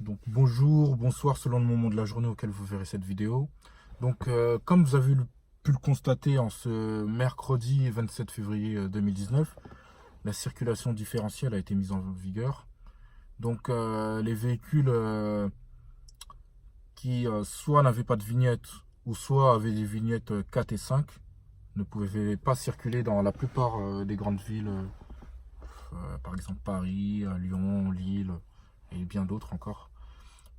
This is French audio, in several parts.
Donc bonjour, bonsoir selon le moment de la journée auquel vous verrez cette vidéo. Donc comme vous avez pu le constater en ce mercredi 27 février 2019, la circulation différentielle a été mise en vigueur. Donc les véhicules qui soit n'avaient pas de vignette ou soit avaient des vignettes 4 et 5 ne pouvaient pas circuler dans la plupart des grandes villes, par exemple Paris, Lyon, Lille et bien d'autres encore.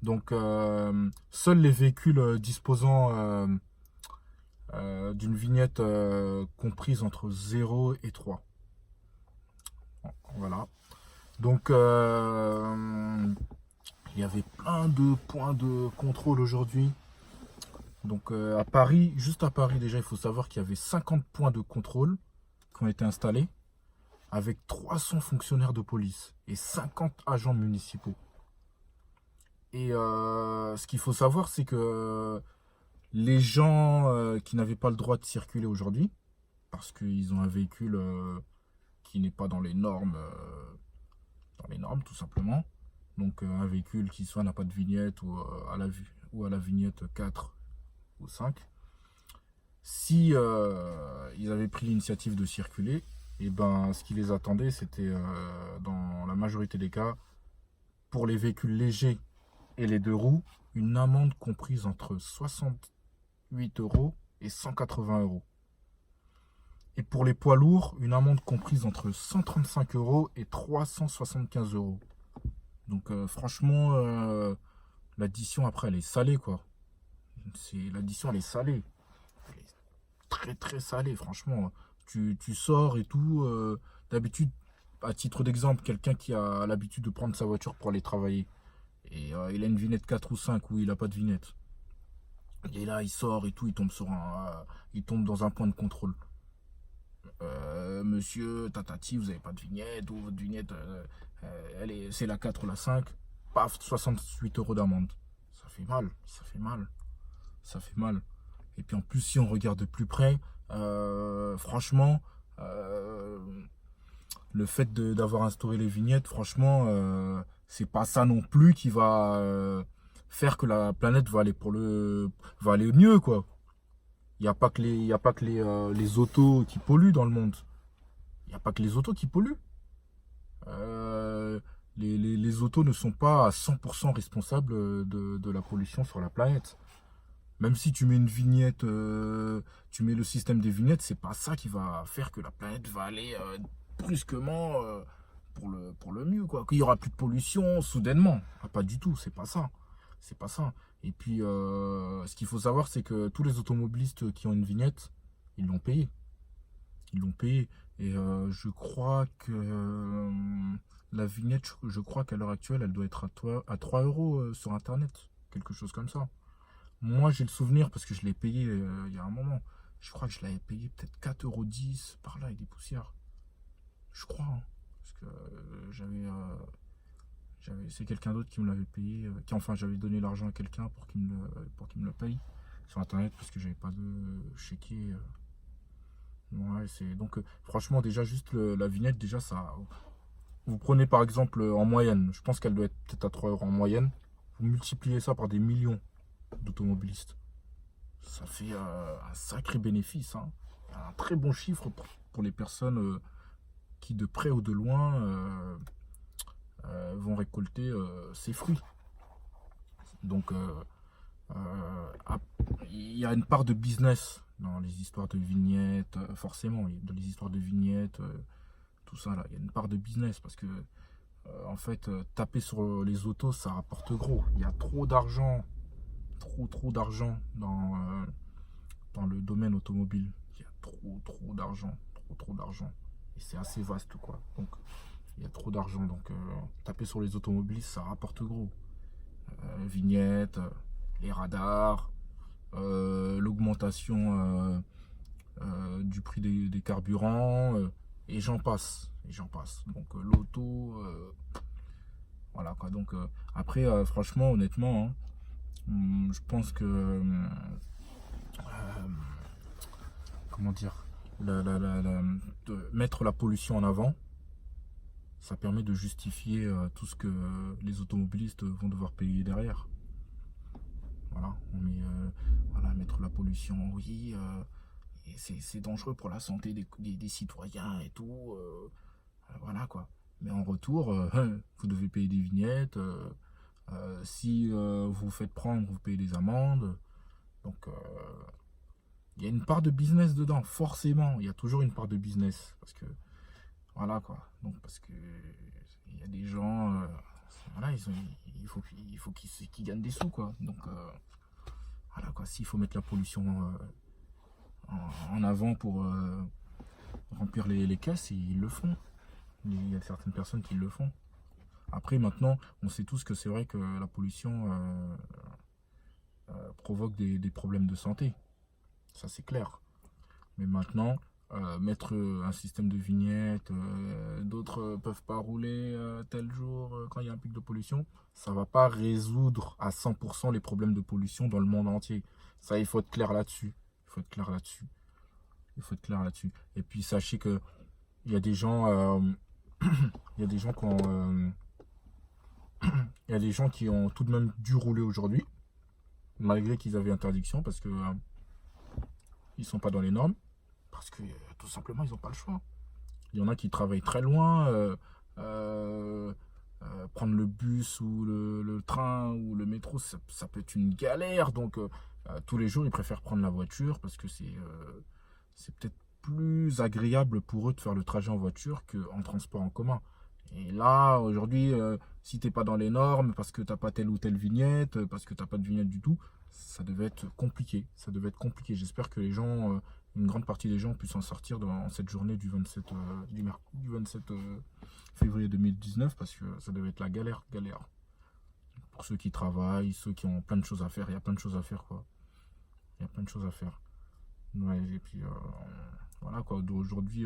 Donc, seuls les véhicules disposant d'une vignette comprise entre 0 et 3. Voilà. Donc, il y avait plein de points de contrôle aujourd'hui. Donc, à Paris, juste à Paris, déjà, il faut savoir qu'il y avait 50 points de contrôle qui ont été installés avec 300 fonctionnaires de police et 50 agents municipaux. Et ce qu'il faut savoir, c'est que les gens qui n'avaient pas le droit de circuler aujourd'hui, parce qu'ils ont un véhicule qui n'est pas dans les normes tout simplement. Donc un véhicule qui soit n'a pas de vignette ou à la vignette 4 ou 5. Si ils avaient pris l'initiative de circuler, et ben ce qui les attendait, c'était dans la majorité des cas, pour les véhicules légers et les deux roues, une amende comprise entre 68 euros et 180 euros. Et pour les poids lourds, une amende comprise entre 135 euros et 375 euros. Donc franchement, l'addition après, elle est salée quoi. L'addition, elle est salée. Elle est très très salée, franchement. Tu sors et tout. D'habitude, à titre d'exemple, quelqu'un qui a l'habitude de prendre sa voiture pour aller travailler. Et il a une vignette 4 ou 5 où il n'a pas de vignette. Et là, il sort et tout, il tombe dans un point de contrôle. Monsieur, tatati, vous n'avez pas de vignette, ou votre vignette, c'est la 4 ou la 5. Paf, 68 euros d'amende. Ça fait mal, ça fait mal, ça fait mal. Et puis en plus, si on regarde de plus près, franchement, le fait d'avoir instauré les vignettes, franchement, c'est pas ça non plus qui va faire que la planète va aller mieux, quoi. Il n'y a pas que les autos qui polluent dans le monde. Il n'y a pas que les autos qui polluent. Euh, les autos ne sont pas à 100% responsables de la pollution sur la planète. Même si tu mets une vignette, tu mets le système des vignettes, c'est pas ça qui va faire que la planète va aller brusquement pour le mieux, quoi. Qu'il y aura plus de pollution soudainement. Ah, pas du tout, c'est pas ça. C'est pas ça. Et puis, ce qu'il faut savoir, c'est que tous les automobilistes qui ont une vignette, ils l'ont payé. Ils l'ont payé. Et je crois que la vignette, je crois qu'à l'heure actuelle, elle doit être à 3 euros sur Internet. Quelque chose comme ça. Moi, j'ai le souvenir parce que je l'ai payé il y a un moment. Je crois que je l'avais payé peut-être 4,10 € par là avec des poussières. Je crois. Hein. Parce que c'est quelqu'un d'autre qui me l'avait payé. Enfin, j'avais donné l'argent à quelqu'un pour qu'il me le paye sur Internet parce que j'avais pas de chéquier. Ouais, donc franchement, déjà, juste la vignette, déjà, ça. Vous prenez par exemple en moyenne, je pense qu'elle doit être peut-être à 3 euros en moyenne. Vous multipliez ça par des millions d'automobilistes. Ça fait un sacré bénéfice, hein. Un très bon chiffre pour les personnes qui, de près ou de loin, vont récolter ces fruits. Donc, il y a une part de business dans les histoires de vignettes, forcément, dans les histoires de vignettes, tout ça là, il y a une part de business parce que, en fait, taper sur les autos, ça rapporte gros. Il y a trop d'argent, trop d'argent dans le domaine automobile. Il y a trop d'argent, trop d'argent. Et c'est assez vaste, quoi. Donc, il y a trop d'argent. Donc, taper sur les automobilistes, ça rapporte gros. Vignettes, les radars, l'augmentation du prix des carburants, et j'en passe. Et j'en passe. Donc, l'auto, voilà, quoi. Donc, après, franchement, honnêtement, hein, je pense que comment dire, de mettre la pollution en avant, ça permet de justifier tout ce que les automobilistes vont devoir payer derrière. Voilà, on met, voilà, mettre la pollution, oui, et c'est dangereux pour la santé des citoyens et tout, voilà quoi. Mais en retour, vous devez payer des vignettes, si vous vous faites prendre, vous payez des amendes. Donc, il y a une part de business dedans, forcément. Il y a toujours une part de business. Parce que, voilà quoi. Donc, parce que il y a des gens, voilà, il faut qu'ils gagnent des sous, quoi. Donc, voilà quoi. S'il faut mettre la pollution en avant pour remplir les caisses, ils le font. Il y a certaines personnes qui le font. Après, maintenant, on sait tous que c'est vrai que la pollution provoque des problèmes de santé. Ça, c'est clair. Mais maintenant, mettre un système de vignettes, d'autres peuvent pas rouler tel jour quand il y a un pic de pollution, ça va pas résoudre à 100% les problèmes de pollution dans le monde entier. Ça, il faut être clair là-dessus. Il faut être clair là-dessus. Il faut être clair là-dessus. Et puis, sachez que il y a des gens, il y a des gens qui ont, il y a des gens qui ont tout de même dû rouler aujourd'hui, malgré qu'ils avaient interdiction, parce que ils sont pas dans les normes, parce que tout simplement ils n'ont pas le choix. Il y en a qui travaillent très loin, prendre le bus ou le train ou le métro, ça peut être une galère. Donc tous les jours ils préfèrent prendre la voiture parce que c'est peut-être plus agréable pour eux de faire le trajet en voiture qu'en transport en commun. Et là, aujourd'hui, si t'es pas dans les normes, parce que t'as pas telle ou telle vignette, parce que t'as pas de vignette du tout, ça devait être compliqué. Ça devait être compliqué. J'espère que les gens, une grande partie des gens puissent en sortir dans cette journée du 27, du 27 février 2019, parce que ça devait être la galère. Pour ceux qui travaillent, ceux qui ont plein de choses à faire, il y a plein de choses à faire, quoi. Il y a plein de choses à faire. Ouais, et puis, voilà, quoi. D'aujourd'hui,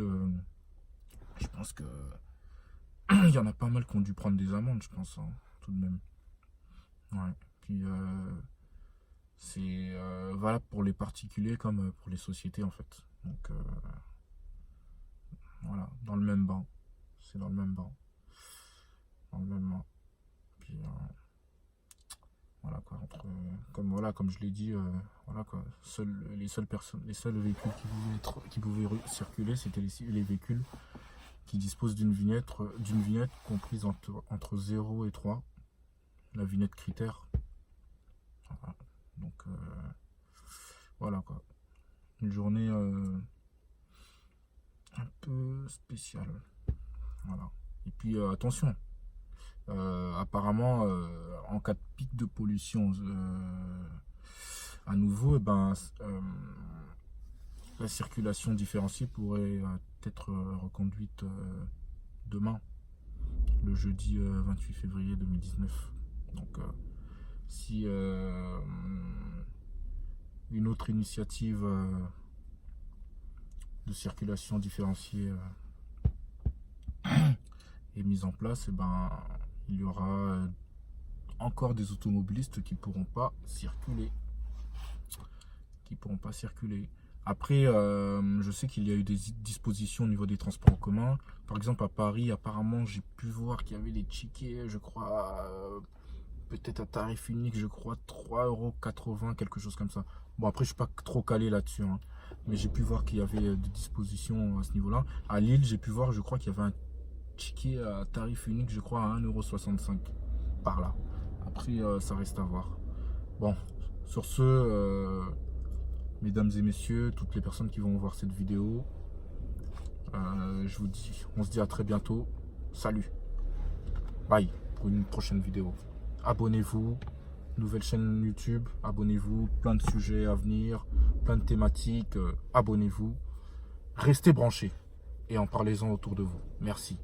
je pense que il y en a pas mal qui ont dû prendre des amendes, je pense, hein, tout de même. Ouais. Puis c'est valable pour les particuliers comme pour les sociétés en fait. Donc voilà, dans le même banc. C'est dans le même banc. Dans le même banc. Puis voilà quoi, comme je l'ai dit, voilà quoi. Les seules personnes, les seuls véhicules qui pouvaient circuler, c'était les véhicules qui dispose d'une vignette comprise entre 0 et 3, la vignette critère. Voilà. Donc voilà quoi, une journée un peu spéciale. Voilà. Et puis attention, apparemment en cas de pic de pollution à nouveau, la circulation différenciée pourrait être reconduite demain, le jeudi 28 février 2019. Donc, si une autre initiative de circulation différenciée est mise en place, et il y aura encore des automobilistes qui pourront pas circuler. Après, je sais qu'il y a eu des dispositions au niveau des transports en commun. Par exemple, à Paris, apparemment, j'ai pu voir qu'il y avait les tickets, je crois, peut-être à tarif unique, je crois, 3,80 €, quelque chose comme ça. Bon, après, je suis pas trop calé là-dessus, hein, mais j'ai pu voir qu'il y avait des dispositions à ce niveau-là. À Lille, j'ai pu voir, je crois qu'il y avait un ticket à tarif unique, je crois, à 1,65 € par là. Après, ça reste à voir. Bon, sur ce... mesdames et messieurs, toutes les personnes qui vont voir cette vidéo, je vous dis, on se dit à très bientôt. Salut. Bye pour une prochaine vidéo. Abonnez-vous. Nouvelle chaîne YouTube. Abonnez-vous. Plein de sujets à venir. Plein de thématiques. Abonnez-vous. Restez branchés. Et en parlez-en autour de vous. Merci.